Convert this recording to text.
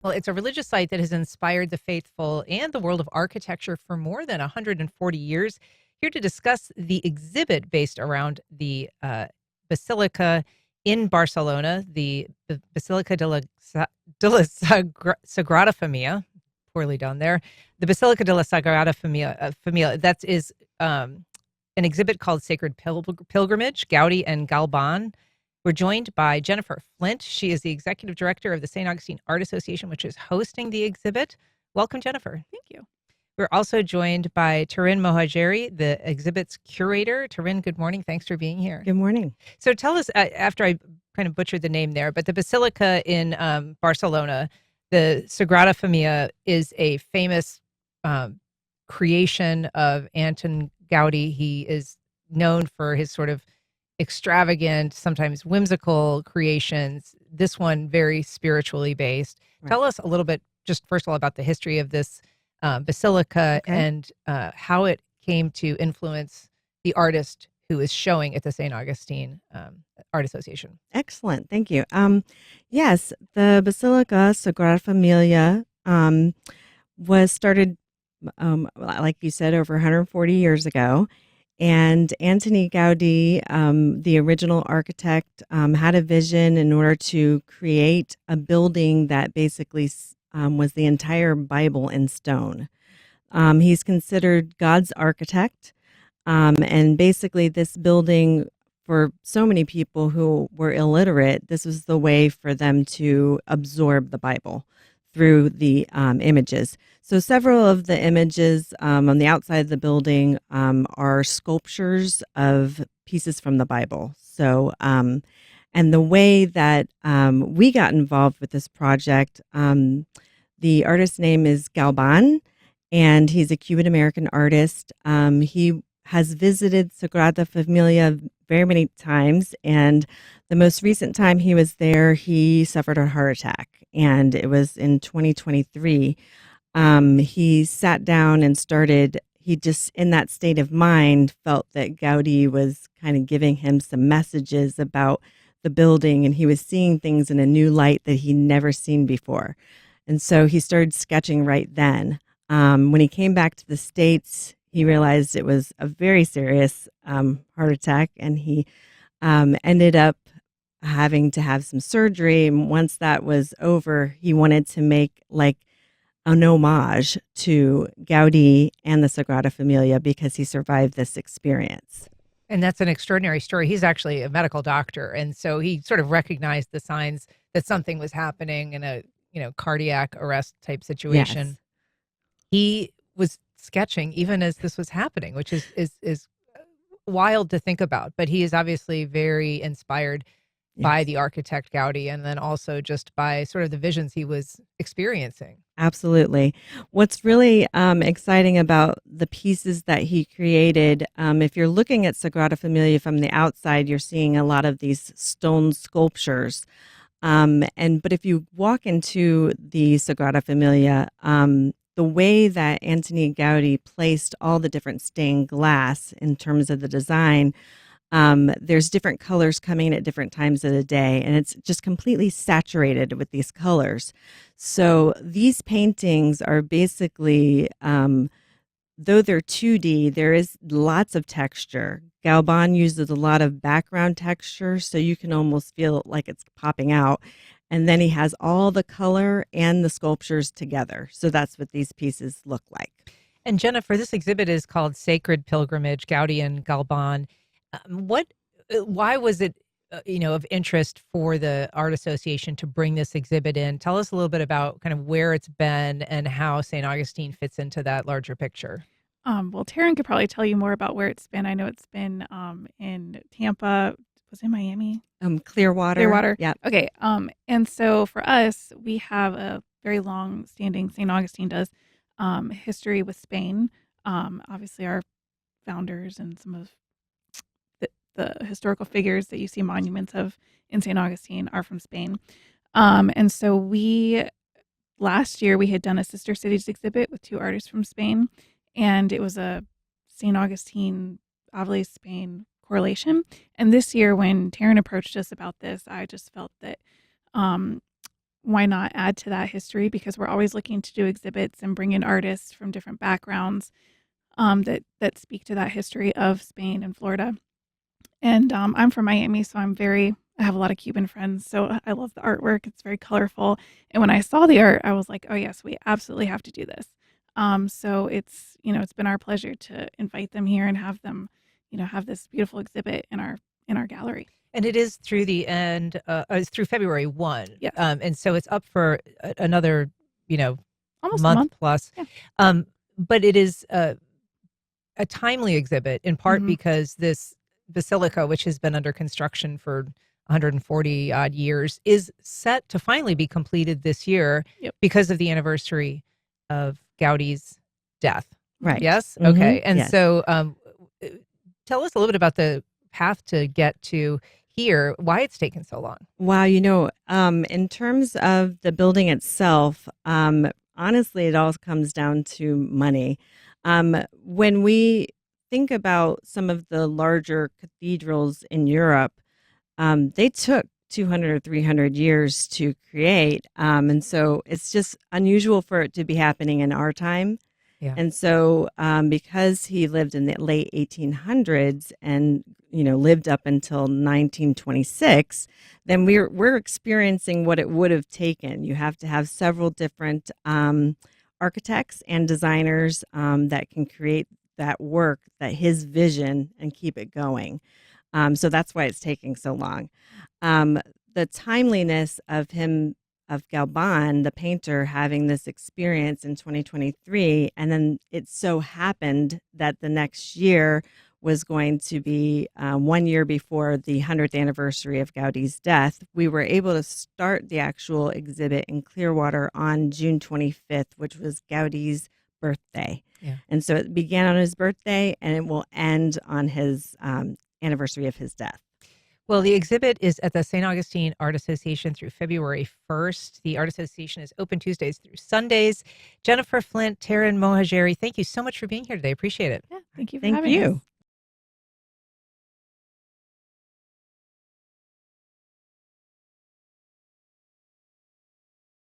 Well, it's a religious site that has inspired the faithful and the world of architecture for more than 140 years. Here to discuss the exhibit based around the Basilica in Barcelona, the Basilica Sagrada Familia, poorly done there. The Basilica de la Sagrada Familia that is an exhibit called Sacred Pilgrimage, Gaudi and Galban. We're joined by Jennifer Flynt. She is the executive director of the St. Augustine Art Association, which is hosting the exhibit. Welcome, Jennifer. Thank you. We're also joined by Tarin Mohajeri, the exhibit's curator. Tarin, good morning. Thanks for being here. Good morning. So tell us, after I kind of butchered the name there, but the Basilica in Barcelona, the Sagrada Familia, is a famous creation of Antoni Gaudi. He is known for his sort of extravagant, sometimes whimsical creations. This one very spiritually based. Right. Tell us a little bit, just first of all, about the history of this basilica and how it came to influence the artist who is showing at the St. Augustine Art Association. Excellent. Thank you. Yes, the Basilica Sagrada Familia was started, like you said, over 140 years ago. And Antoni Gaudí, the original architect, had a vision in order to create a building that basically was the entire Bible in stone. He's considered God's architect. And basically this building, for so many people who were illiterate, this was the way for them to absorb the Bible through the images. So several of the images on the outside of the building are sculptures of pieces from the Bible. So, and the way that we got involved with this project, the artist's name is Galban, and he's a Cuban-American artist. He has visited Sagrada Familia very many times, and the most recent time he was there, he suffered a heart attack, and it was in 2023. He sat down and he just, in that state of mind, felt that Gaudi was kind of giving him some messages about the building, and he was seeing things in a new light that he'd never seen before. And so he started sketching right then. When he came back to the States, he realized it was a very serious heart attack, and he ended up having to have some surgery. And once that was over, he wanted to make like an homage to Gaudi and the Sagrada Familia because he survived this experience. And that's an extraordinary story. He's actually a medical doctor, and so he sort of recognized the signs that something was happening in a cardiac arrest type situation. Yes. He was sketching even as this was happening, which is wild to think about. But he is obviously very inspired by the architect Gaudi, and then also just by sort of the visions he was experiencing. Absolutely. What's really exciting about the pieces that he created, if you're looking at Sagrada Familia from the outside, you're seeing a lot of these stone sculptures. But if you walk into the Sagrada Familia, the way that Antoni Gaudi placed all the different stained glass in terms of the design, there's different colors coming in at different times of the day, and it's just completely saturated with these colors. So these paintings are basically, though they're 2D, there is lots of texture. Galban uses a lot of background texture, so you can almost feel like it's popping out. And then he has all the color and the sculptures together. So that's what these pieces look like. And Jennifer, this exhibit is called Sacred Pilgrimage, Gaudi and Galban. Why was it, of interest for the Art Association to bring this exhibit in? Tell us a little bit about kind of where it's been and how St. Augustine fits into that larger picture. Well, Tarin could probably tell you more about where it's been. I know it's been in Tampa. Was it Miami? Clearwater. Clearwater. Yeah. Okay. And so for us, we have a very long-standing, St. Augustine does, history with Spain. Obviously, our founders and some of the historical figures that you see monuments of in St. Augustine are from Spain. And so last year we had done a Sister Cities exhibit with two artists from Spain, and it was a St. Augustine, Ávila, Spain correlation. And this year when Tarin approached us about this, I just felt that why not add to that history? Because we're always looking to do exhibits and bring in artists from different backgrounds that speak to that history of Spain and Florida. And I'm from Miami, so I have a lot of Cuban friends, so I love the artwork. It's very colorful. And when I saw the art, I was like, oh yes, we absolutely have to do this. So it's been our pleasure to invite them here and have them, have this beautiful exhibit in our gallery. And it is through the end, it's through February 1. Yes. And so it's up for another, Almost month a month plus. Yeah. But it is a timely exhibit in part because this basilica, which has been under construction for 140 odd years, is set to finally be completed this year because of the anniversary of Gaudi's death. Right. Yes? Mhm. Okay. And Yes. so tell us a little bit about the path to get to here, why it's taken so long. Wow, in terms of the building itself, honestly, it all comes down to money. When we think about some of the larger cathedrals in Europe, they took 200 or 300 years to create. And so it's just unusual for it to be happening in our time. Yeah. And so because he lived in the late 1800s and, lived up until 1926, then we're experiencing what it would have taken. You have to have several different architects and designers that can create that work, that his vision, and keep it going. So that's why it's taking so long. The timeliness of Galban, the painter, having this experience in 2023, and then it so happened that the next year was going to be 1 year before the 100th anniversary of Gaudi's death. We were able to start the actual exhibit in Clearwater on June 25th, which was Gaudi's birthday. Yeah. And so it began on his birthday, and it will end on his anniversary of his death. Well, the exhibit is at the St. Augustine Art Association through February 1st. The Art Association is open Tuesdays through Sundays. Jennifer, Flynt, Tarin, Mohajeri, thank you so much for being here today. Appreciate it. Yeah, thank you for Thank having you. us.